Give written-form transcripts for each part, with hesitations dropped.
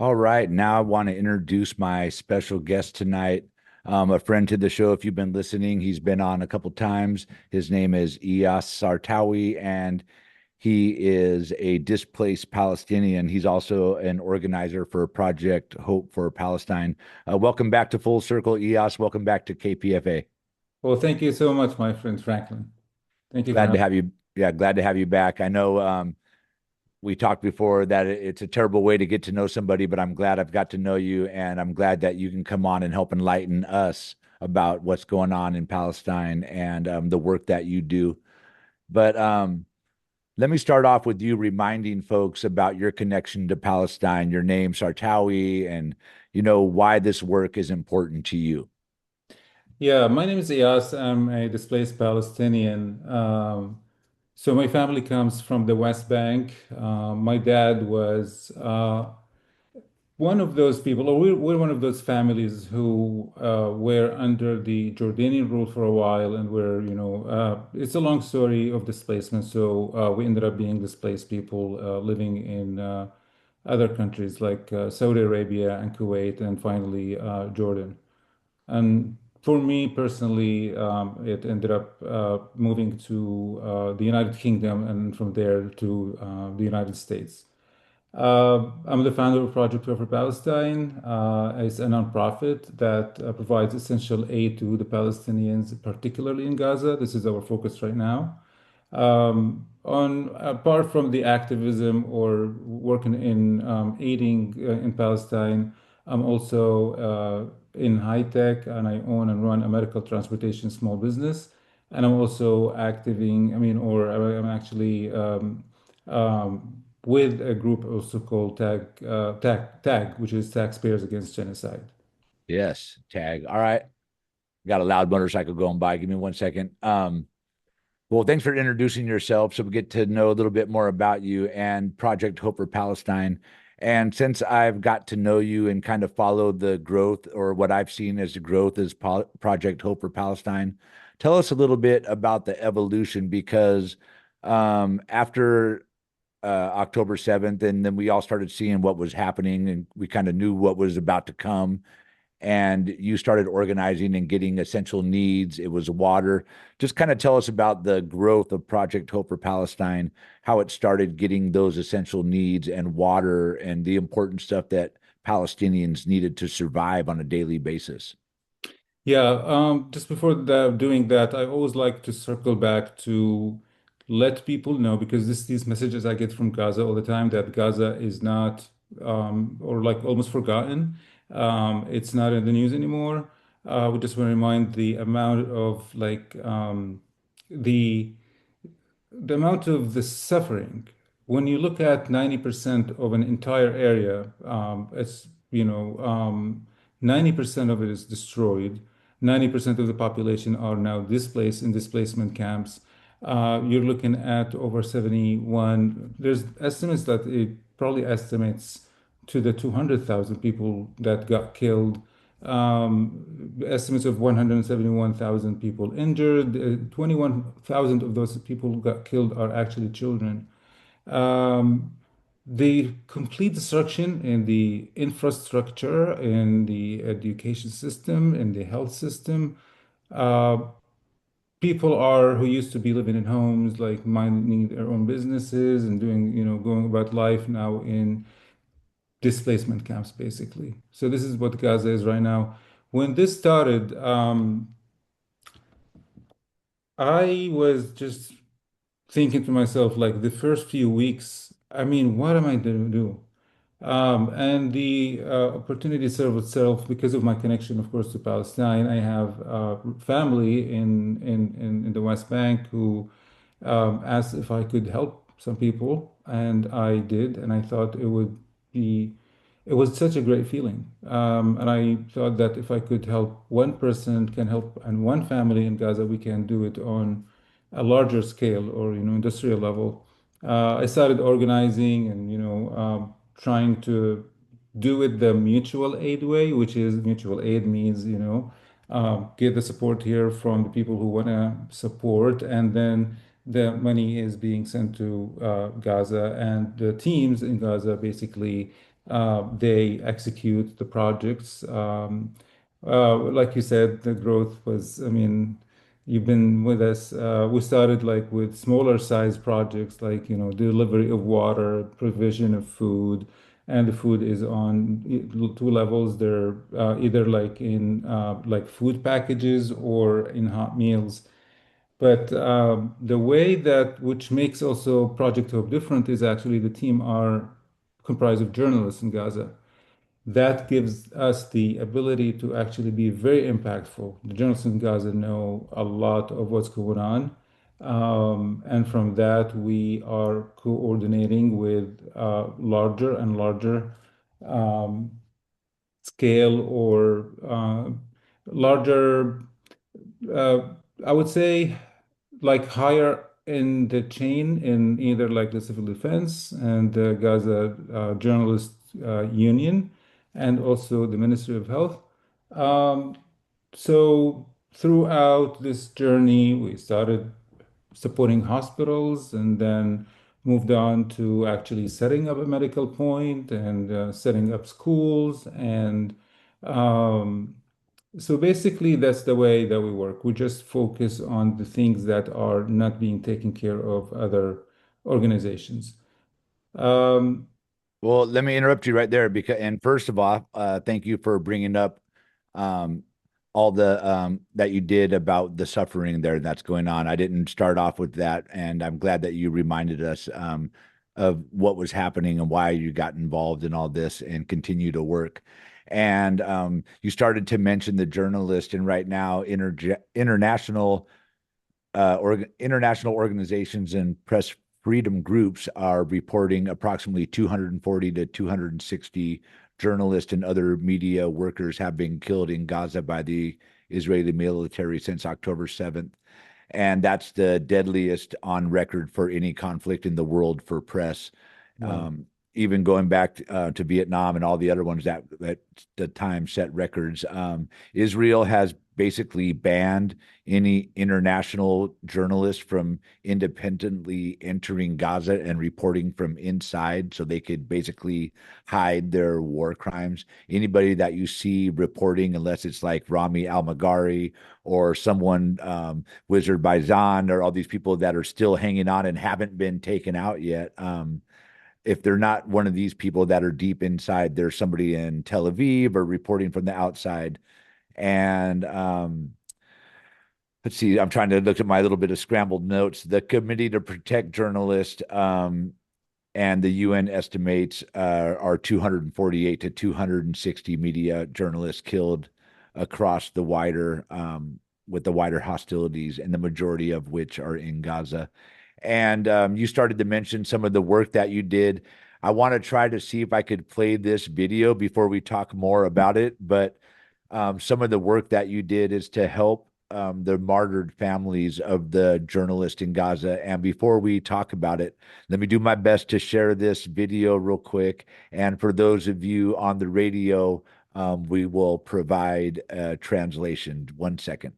All right, now I want to introduce my special guest tonight, a friend to the show. If you've been listening, he's been on a couple times. His name is Iyas Sartawi, and he is a displaced Palestinian. He's also an organizer for Project Hope for Palestine. Welcome back to Full Circle, Iyas. Welcome back to KPFA. Well, thank you so much, my friend Franklin. Thank you for Glad to having have you. Yeah, glad to have you back. I know we talked before that it's a terrible way to get to know somebody, but I'm glad I've got to know you, and I'm glad that you can come on and help enlighten us about what's going on in Palestine and the work that you do. But let me start off with you reminding folks about your connection to Palestine, your name, Sartawi, and why this work is important to you. Yeah, my name is Iyas. I'm a displaced Palestinian. So my family comes from the West Bank. My dad was one of those people, or we're one of those families who were under the Jordanian rule for a while, and it's a long story of displacement. So we ended up being displaced people living in other countries like Saudi Arabia and Kuwait, and finally Jordan. And for me personally, it ended up moving to the United Kingdom and from there to the United States. I'm the founder of Project Hope for Palestine. It's a nonprofit that provides essential aid to the Palestinians, particularly in Gaza. This is our focus right now. On apart from the activism or working in aiding in Palestine, I'm also in high tech, and I own and run a medical transportation small business. And I'm also activing, I'm actually with a group also called TAG, which is Taxpayers Against Genocide. Yes, tag. All right. Got a loud motorcycle going by. Give me 1 second. Well, thanks for introducing yourself so we get to know a little bit more about you and Project Hope for Palestine. And since I've got to know you and kind of follow the growth or what I've seen as the growth as Project Hope for Palestine, tell us a little bit about the evolution because after October 7th, and then we all started seeing what was happening and we kind of knew what was about to come and you started organizing and getting essential needs. It was water. Just kind of tell us about the growth of Project Hope for Palestine, how it started getting those essential needs and water and the important stuff that Palestinians needed to survive on a daily basis. Yeah, just before doing that, I always like to circle back to let people know because these messages I get from Gaza all the time that Gaza is not or like almost forgotten. It's not in the news anymore. We just want to remind the amount of the the amount of the suffering. When you look at 90% of an entire area, it's 90% of it is destroyed. 90% of the population are now displaced in displacement camps. You're looking at over 71. There's estimates that it probably estimates to the 200,000 people that got killed. Estimates of 171,000 people injured. 21,000 of those people who got killed are actually children. Um, the complete destruction in the infrastructure, in the education system, in the health system. Uh, People are who used to be living in homes, like minding their own businesses and doing, going about life now in displacement camps, basically. So this is what Gaza is right now. When this started, I was just thinking to myself, like the first few weeks, I mean, what am I going to do? And the opportunity served itself because of my connection, of course, to Palestine. I have family in the West Bank who asked if I could help some people, and I did, and I thought it was such a great feeling. And I thought that if I could help one person can help and one family in Gaza, we can do it on a larger scale or, industrial level. I started organizing and, trying to do it the mutual aid way, which is mutual aid means, get the support here from the people who want to support, and then the money is being sent to Gaza, and the teams in Gaza basically they execute the projects. Like you said, the growth was, I mean, you've been with us. We started like with smaller size projects, like, delivery of water, provision of food, and the food is on two levels. They're either like in like food packages or in hot meals. But the way that, which makes also Project Hope different, is actually the team are comprised of journalists in Gaza. That gives us the ability to actually be very impactful. The journalists in Gaza know a lot of what's going on. And from that, we are coordinating with larger and larger um, scale or larger, uh, I would say, like higher in the chain in either like the civil defense and the Gaza Journalist Union and also the Ministry of Health. Um, so throughout this journey, we started supporting hospitals and then moved on to actually setting up a medical point and setting up schools and um, so basically, that's the way that we work. We just focus on the things that are not being taken care of other organizations. Um, Well, let me interrupt you right there because, and first of all, thank you for bringing up um, all the that you did about the suffering there that's going on. I didn't start off with that, and I'm glad that you reminded us of what was happening and why you got involved in all this and continue to work. And you started to mention the journalist, and right now, international organizations and press freedom groups are reporting approximately 240 to 260 journalists and other media workers have been killed in Gaza by the Israeli military since October 7th. And that's the deadliest on record for any conflict in the world for press. wow. Even going back to Vietnam and all the other ones that at the time set records. Israel has basically banned any international journalists from independently entering Gaza and reporting from inside, so they could basically hide their war crimes. Anybody that you see reporting, unless it's like Rami Al-Magari or someone, Wizard Baizan, or all these people that are still hanging on and haven't been taken out yet. If they're not one of these people that are deep inside, there's somebody in Tel Aviv or reporting from the outside. And let's see, I'm trying to look at my little bit of scrambled notes. The Committee to Protect Journalists and the UN estimates are 248 to 260 media journalists killed across the wider with the wider hostilities, and the majority of which are in Gaza. And you started to mention some of the work that you did. I want to try to see if I could play this video before we talk more about it. But some of the work that you did is to help the martyred families of the journalists in Gaza. And before we talk about it, let me do my best to share this video real quick. And for those of you on the radio, we will provide a translation. 1 second.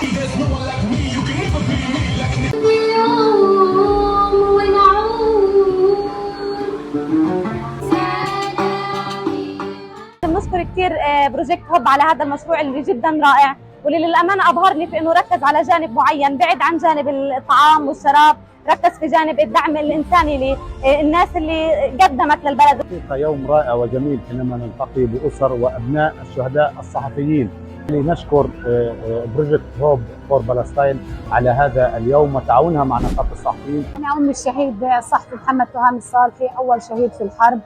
There's no one like me, you can never be me like me. بنشكر كثير بروجكت هوب على هذا المشروع اللي جدا رائع، واللي للامانه ابهر لي في انه ركز على جانب معين بعيد عن جانب الطعام والشراب، ركز في جانب الدعم الانساني للناس اللي قدمت للبلد. يوم رائع وجميل حينما نلتقي باسر وابناء الشهداء الصحفيين. لنشكر بروجكت هوب فور فلسطين على هذا اليوم وتعاونها مع نقابه الصحفيين. انا ام الشهيد الصحفي محمد تهامي الصالحي، اول شهيد في الحرب.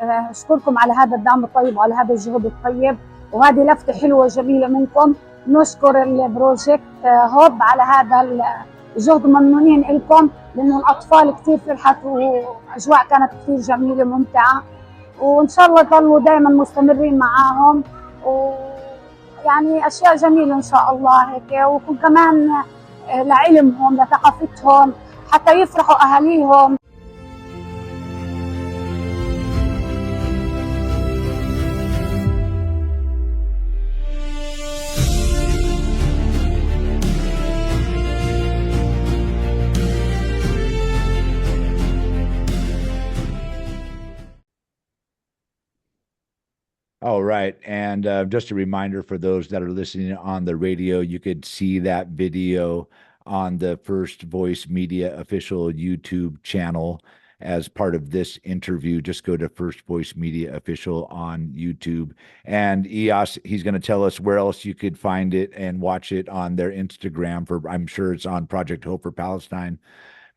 اشكركم على هذا الدعم الطيب وعلى هذا الجهد الطيب، وهذه لفته حلوه جميله منكم. نشكر البروجكت هوب على هذا الجهد، ممنونين لكم لانه الاطفال كثير فرحت واجواء كانت كثير جميله وممتعه، وان شاء الله ضلوا دائما مستمرين معاهم يعني اشياء جميله ان شاء الله هيك، ويكون كمان لعلمهم لثقافتهم حتى يفرحوا اهاليهم. All right. And just a reminder for those that are listening on the radio, you could see that video on the First Voice Media official YouTube channel as part of this interview. Just go to First Voice Media official on YouTube. And Iyas, he's going to tell us where else you could find it and watch it on their Instagram for, I'm sure it's on Project Hope for Palestine.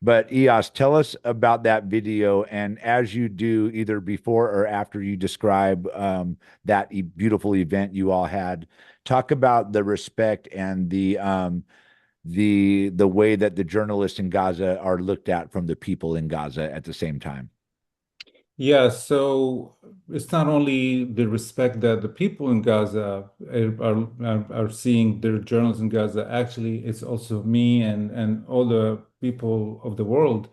But Iyas, tell us about that video. And as you do, either before or after you describe that beautiful event you all had, talk about the respect and the way that the journalists in Gaza are looked at from the people in Gaza at the same time. Yeah, so it's not only the respect that the people in Gaza are seeing their journalists in Gaza. Actually, it's also me and all the people of the world.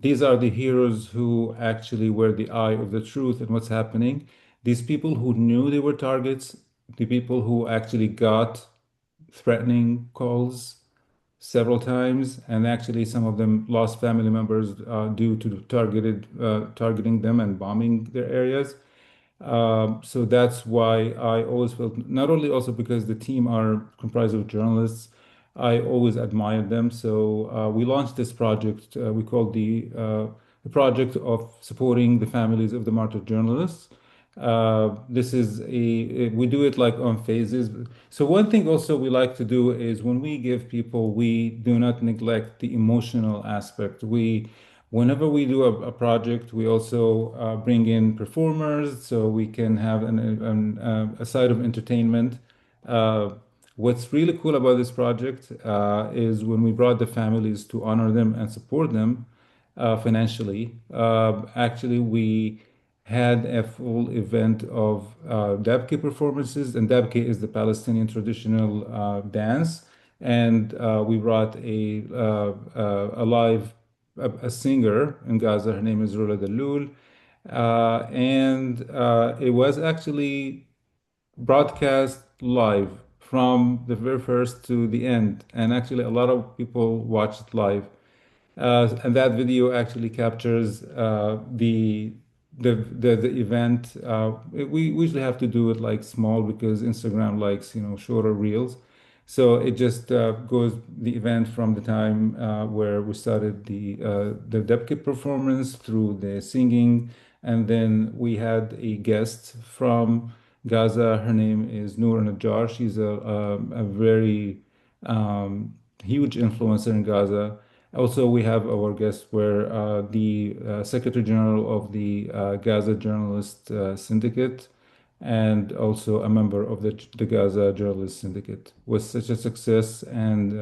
These are the heroes who actually were the eye of the truth and what's happening. These people who knew they were targets, the people who actually got threatening calls several times, and actually some of them lost family members due to targeting them and bombing their areas. So that's why I always felt, not only also because the team are comprised of journalists, I always admired them. So we launched this project. We called the project of supporting the families of the martyred journalists. This is we do it like on phases. So one thing also we like to do is when we give people, we do not neglect the emotional aspect. Whenever we do a project, we also bring in performers so we can have a side of entertainment. Uh, what's really cool about this project is when we brought the families to honor them and support them financially. Actually, we had a full event of dabke performances, and dabke is the Palestinian traditional dance. And we brought a live a singer in Gaza. Her name is Rula Dalul, and it was actually broadcast live from the very first to the end. And actually, a lot of people watched live. And that video actually captures the event. We usually have to do it like small because Instagram likes, shorter reels. So it just goes the event from the time where we started the Debke performance through the singing, and then we had a guest from Gaza. Her name is Noor Najjar. She's a very huge influencer in Gaza. Also, we have our guest where the Secretary General of the Gaza Journalist Syndicate and also a member of the Gaza Journalist Syndicate was such a success, and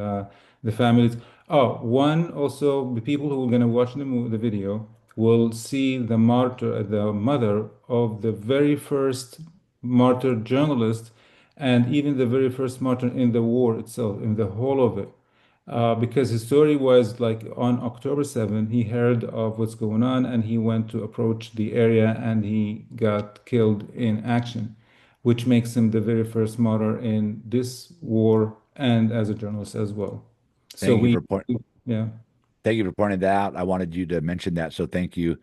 the families. Oh, one also the people who are going to watch the video will see the mother of the very first martyr journalist, and even the very first martyr in the war itself, in the whole of it. Because his story was like on October 7th, he heard of what's going on and he went to approach the area and he got killed in action, which makes him the very first martyr in this war and as a journalist as well. So Thank you we, for point. yeah. Thank you for pointing that out. I wanted you to mention that, so thank you.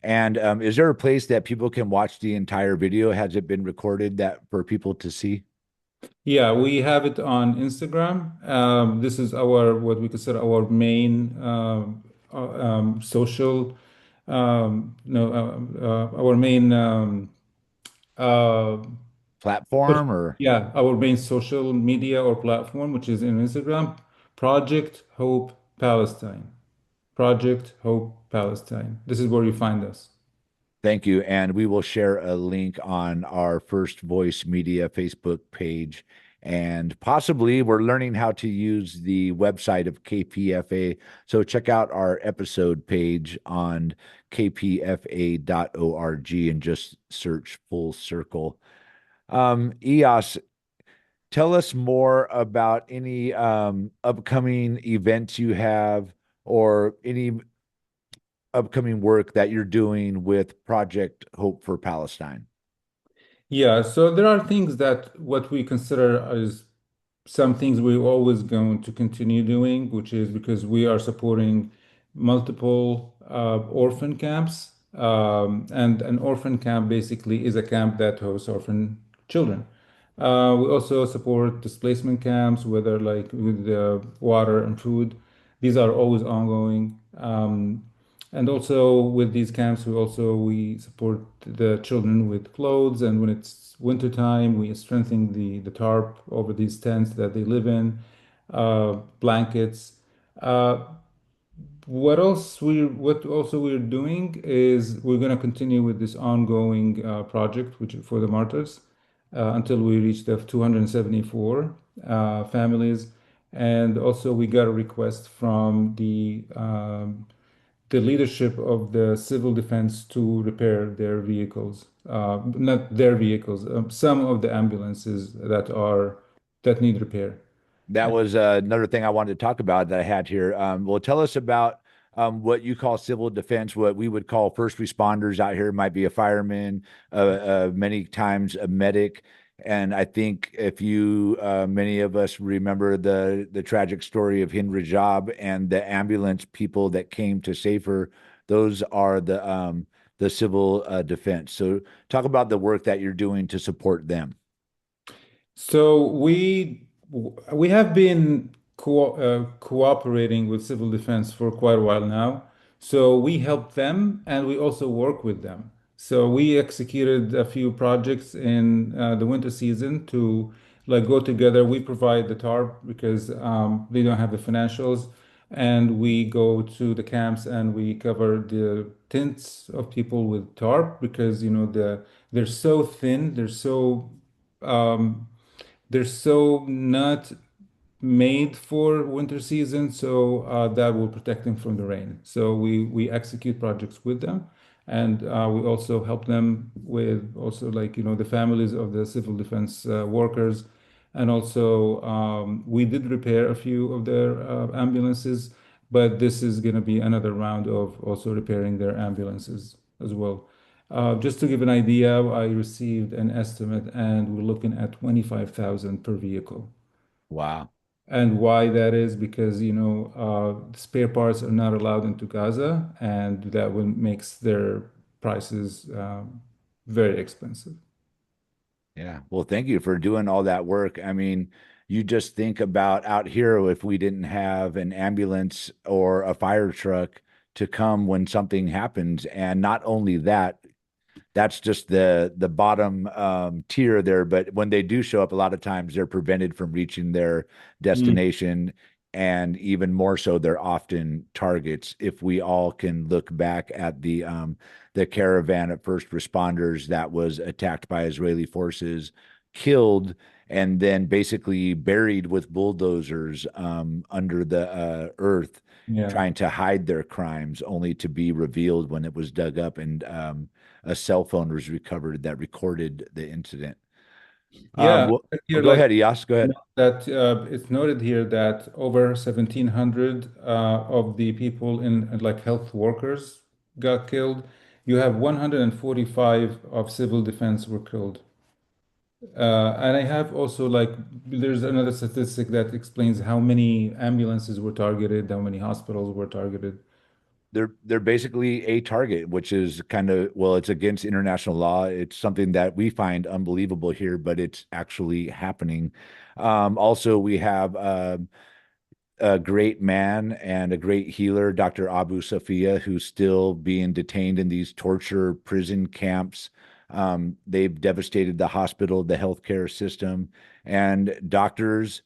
And is there a place that people can watch the entire video? Has it been recorded that for people to see? Yeah, we have it on Instagram. This is what we consider our main social, no, our main uh, Platform or yeah, our main social media or platform, which is in Instagram, Project Hope Palestine. Project Hope Palestine. This is where you find us. thank you. And we will share a link on our First Voice Media Facebook page. And possibly we're learning how to use the website of KPFA. So check out our episode page on kpfa.org and just search Full Circle. Iyas, tell us more about any upcoming events you have or any upcoming work that you're doing with Project Hope for Palestine. Yeah, so there are things that what we consider as some things we're always going to continue doing, which is because we are supporting multiple orphan camps And an orphan camp basically is a camp that hosts orphan children. We also support displacement camps, whether like with water and food. These are always ongoing. And also with these camps, we support the children with clothes. And when it's winter time, we strengthen the tarp over these tents that they live in, blankets. Uh, what also we're doing is we're going to continue with this ongoing project, which for the martyrs, until we reach the 274 families. And also we got a request from the leadership of the civil defense to repair their vehicles, not their vehicles, some of the ambulances that need repair. That was another thing I wanted to talk about that I had here. Well, tell us about what you call civil defense, what we would call first responders out here. Might be a fireman, many times a medic. And I think if you, many of us remember the tragic story of Hind Rajab and the ambulance people that came to save her. Those are the civil defense. So talk about the work that you're doing to support them. So we have been cooperating with civil defense for quite a while now. So we help them and we also work with them. So we executed a few projects in the winter season to like go together. We provide the tarp because they don't have the financials, and we go to the camps and we cover the tents of people with tarp because they're so thin, um, they're so not made for winter season, so that will protect them from the rain. So we execute projects with them, and we also help them with also like the families of the civil defense workers, and also we did repair a few of their ambulances, but this is going to be another round of also repairing their ambulances as well. Just to give an idea, I received an estimate, and we're looking at 25,000 per vehicle. Wow. And why that is because, spare parts are not allowed into Gaza, and that will makes their prices very expensive. Yeah. Well, thank you for doing all that work. I mean, you just think about out here if we didn't have an ambulance or a fire truck to come when something happens. And not only that, that's just the bottom tier there. But when they do show up, a lot of times they're prevented from reaching their destination. And even more so, they're often targets. If we all can look back at the caravan of first responders that was attacked by Israeli forces, killed, and then basically buried with bulldozers under the earth, Yeah. trying to hide their crimes, only to be revealed when it was dug up, and a cell phone was recovered that recorded the incident. Yeah. Well, Here, go like ahead, Iyas. Go ahead. that, it's noted here that over 1,700 of the people in like health workers got killed. You have 145 of civil defense were killed. And I have also like there's another statistic that explains how many ambulances were targeted, how many hospitals were targeted. They're basically a target, which is kind of, well, it's against international law. It's something that we find unbelievable here, but it's actually happening. Also, we have a great man and a great healer, Dr. Abu Safia, who's still being detained in these torture prison camps. They've devastated the hospital, the healthcare system, and doctors,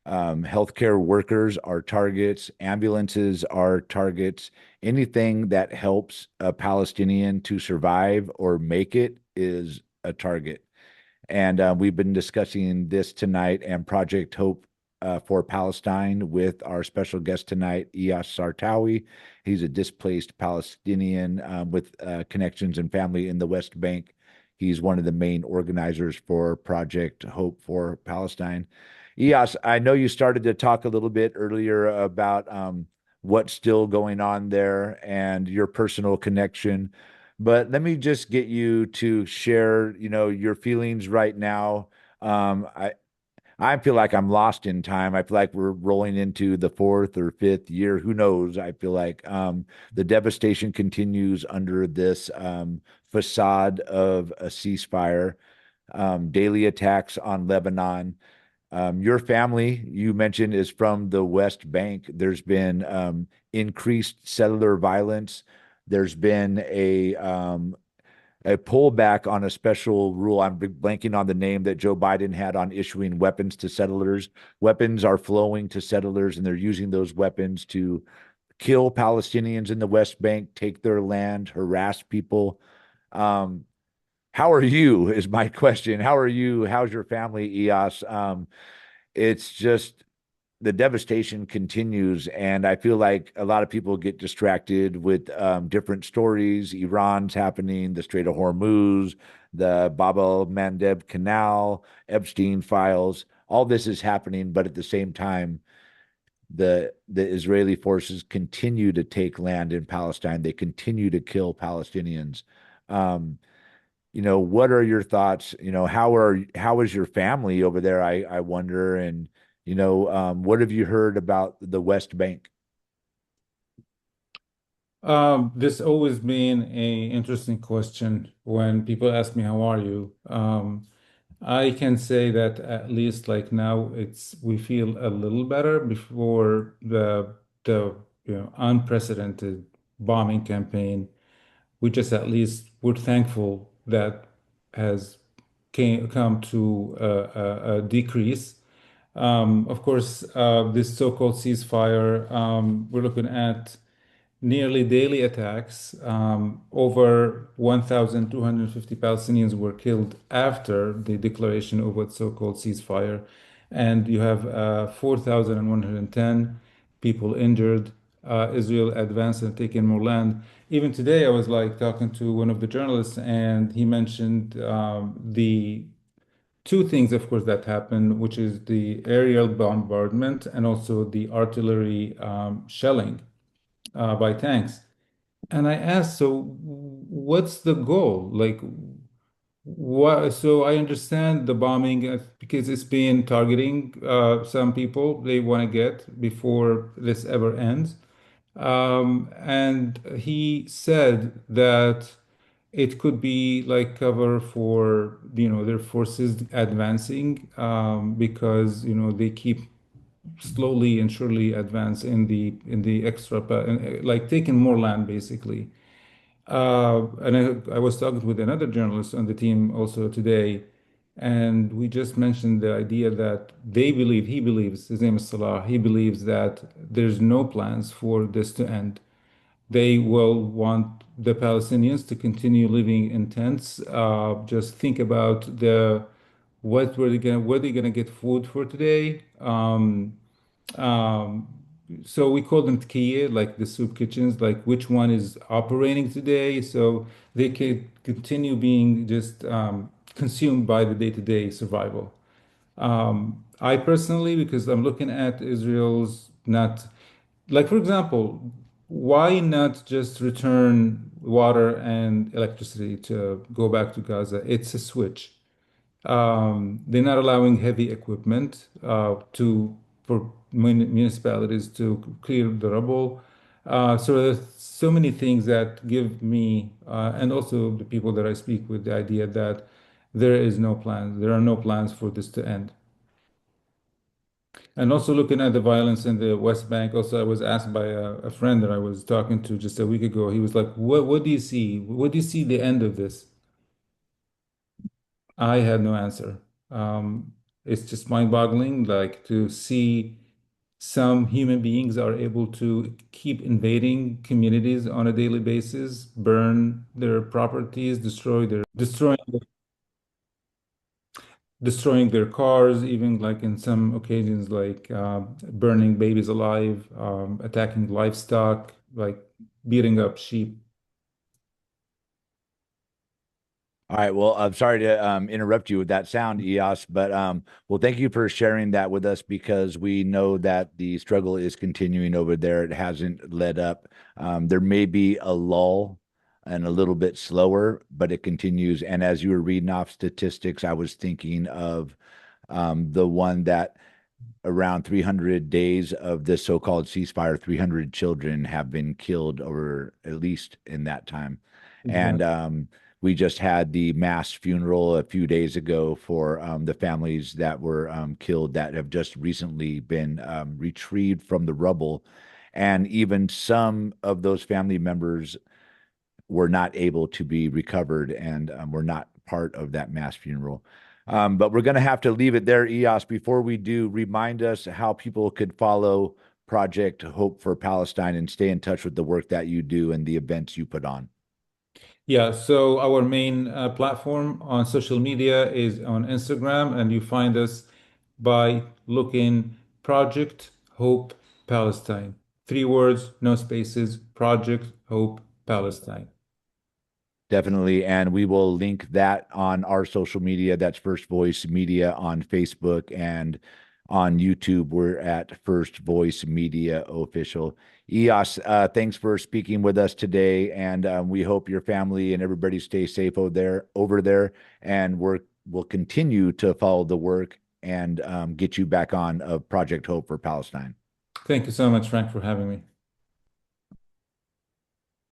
healthcare workers are targets, ambulances are targets. Anything that helps a Palestinian to survive or make it is a target. And we've been discussing this tonight and Project Hope for Palestine with our special guest tonight, Iyas Sartawi. He's a displaced Palestinian with connections and family in the West Bank. He's one of the main organizers for Project Hope for Palestine. Iyas, I know you started to talk a little bit earlier about what's still going on there and your personal connection, but let me just get you to share, your feelings right now. I feel like I'm lost in time. I feel like we're rolling into the fourth or fifth year. Who knows? I feel like the devastation continues under this facade of a ceasefire, daily attacks on Lebanon. Your family, you mentioned, is from the West Bank. There's been increased settler violence. There's been a pullback on a special rule. I'm blanking on the name that Joe Biden had on issuing weapons to settlers. Weapons are flowing to settlers, and they're using those weapons to kill Palestinians in the West Bank, take their land, harass people. Um, how are you, is my question. How are you? How's your family, Iyas? It's just the devastation continues, and I feel like a lot of people get distracted with different stories. Iran's happening, the Strait of Hormuz, the Bab el-Mandeb Canal, Epstein files. All this is happening, but at the same time, the Israeli forces continue to take land in Palestine. They continue to kill Palestinians. Um, what are your thoughts? How is your family over there? I wonder, and what have you heard about the West Bank? This always been a interesting question when people ask me, how are you? I can say that at least like now we feel a little better before the unprecedented bombing campaign. We just at least we're thankful that has come to a decrease. Of course, this so-called ceasefire, we're looking at nearly daily attacks. Over 1,250 Palestinians were killed after the declaration of what's so-called ceasefire, and you have 4,110 people injured. Israel advanced and taken more land. Even today, I was like talking to one of the journalists, and he mentioned the two things, of course, that happened, which is the aerial bombardment and also the artillery shelling by tanks. And I asked, so what's the goal? Like, what? So I understand the bombing because it's been targeting some people they want to get before this ever ends. And he said that it could be like cover for, their forces advancing because, they keep slowly and surely advance in the extra like taking more land basically. And I was talking with another journalist on the team also today, and we just mentioned the idea that he believes, his name is Salah, he believes that there's no plans for this to end. They will want the Palestinians to continue living in tents. Just think about where they gonna get food for today. Um, so we call them tkiye, like the soup kitchens, like which one is operating today, so they could continue being just consumed by the day-to-day survival. I personally, because I'm looking at Israel's not like, for example, why not just return water and electricity to go back to Gaza? It's a switch. They're not allowing heavy equipment for municipalities to clear the rubble. So there's so many things that give me and also the people that I speak with the idea that there are no plans for this to end. And also looking at the violence in the West Bank, also I was asked by a friend that I was talking to just a week ago. He was like, "What do you see? What do you see the end of this?" I had no answer. It's just mind-boggling, like to see some human beings are able to keep invading communities on a daily basis, burn their properties, destroying their cars, even like in some occasions, like burning babies alive, attacking livestock, like beating up sheep. All right. Well, I'm sorry to interrupt you with that sound, Iyas, but well, thank you for sharing that with us because we know that the struggle is continuing over there. It hasn't let up. There may be a lull and a little bit slower, but it continues. And as you were reading off statistics, I was thinking of the one that around 300 days of this so-called ceasefire, 300 children have been killed over at least in that time. Exactly. And we just had the mass funeral a few days ago for the families that were killed that have just recently been retrieved from the rubble. And even some of those family members were not able to be recovered and were not part of that mass funeral. But we're going to have to leave it there, Iyas. Before we do, remind us how people could follow Project Hope for Palestine and stay in touch with the work that you do and the events you put on. Yeah, so our main platform on social media is on Instagram, and you find us by looking Project Hope Palestine. 3 words, no spaces, Project Hope Palestine. Definitely. And we will link that on our social media. That's First Voice Media on Facebook, and on YouTube, we're at First Voice Media Official. Iyas, thanks for speaking with us today. And we hope your family and everybody stay safe over there. And we'll continue to follow the work and get you back on Project Hope for Palestine. Thank you so much, Frank, for having me.